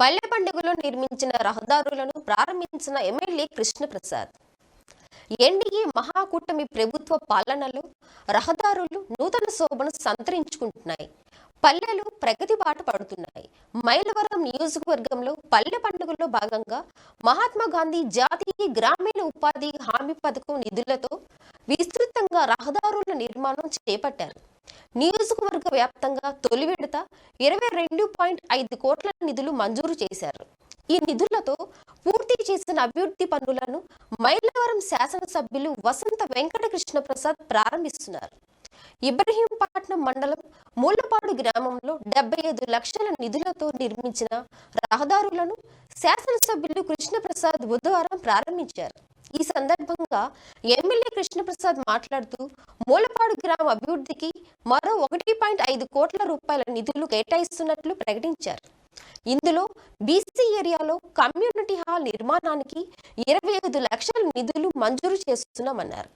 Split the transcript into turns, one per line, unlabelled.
పల్లె పండుగలో నిర్మించిన రహదారులను ప్రారంభించిన ఎమ్మెల్యే కృష్ణప్రసాద్. ఎన్డీఏ మహాకూటమి ప్రభుత్వ పాలనలో రహదారులు నూతన శోభను సంతరించుకుంటున్నాయి. పల్లెలు ప్రగతి బాట పడుతున్నాయి. మైలవరం నియోజకవర్గంలో పల్లె పండుగలో భాగంగా మహాత్మా గాంధీ జాతీయ గ్రామీణ ఉపాధి హామీ పథకం నిధులతో విస్తృతంగా రహదారుల నిర్మాణం చేపట్టారు. నియోజకవర్గ వ్యాప్తంగా తొలి విడత 22.5 కోట్ల నిధులు మంజూరు చేశారు. ఈ నిధులతో పూర్తి చేసిన అభివృద్ధి పనులను మైలవరం శాసనసభ్యులు వసంత వెంకట కృష్ణ ప్రసాద్ ప్రారంభిస్తున్నారు. ఇబ్రహీంపట్నం మండలం మూలపాడు గ్రామంలో 75 లక్షల నిధులతో నిర్మించిన రహదారులను శాసనసభ్యులు కృష్ణప్రసాద్ బుధవారం ప్రారంభించారు. ఈ సందర్భంగా ఎమ్మెల్యే కృష్ణప్రసాద్ మాట్లాడుతూ మూలపాడు గ్రామ అభివృద్ధికి మరో 1.5 కోట్ల రూపాయల నిధులు కేటాయిస్తున్నట్లు ప్రకటించారు. ఇందులో బీసీ ఏరియాలో కమ్యూనిటీ హాల్ నిర్మాణానికి 25 లక్షల నిధులు మంజూరు చేస్తున్నామన్నారు.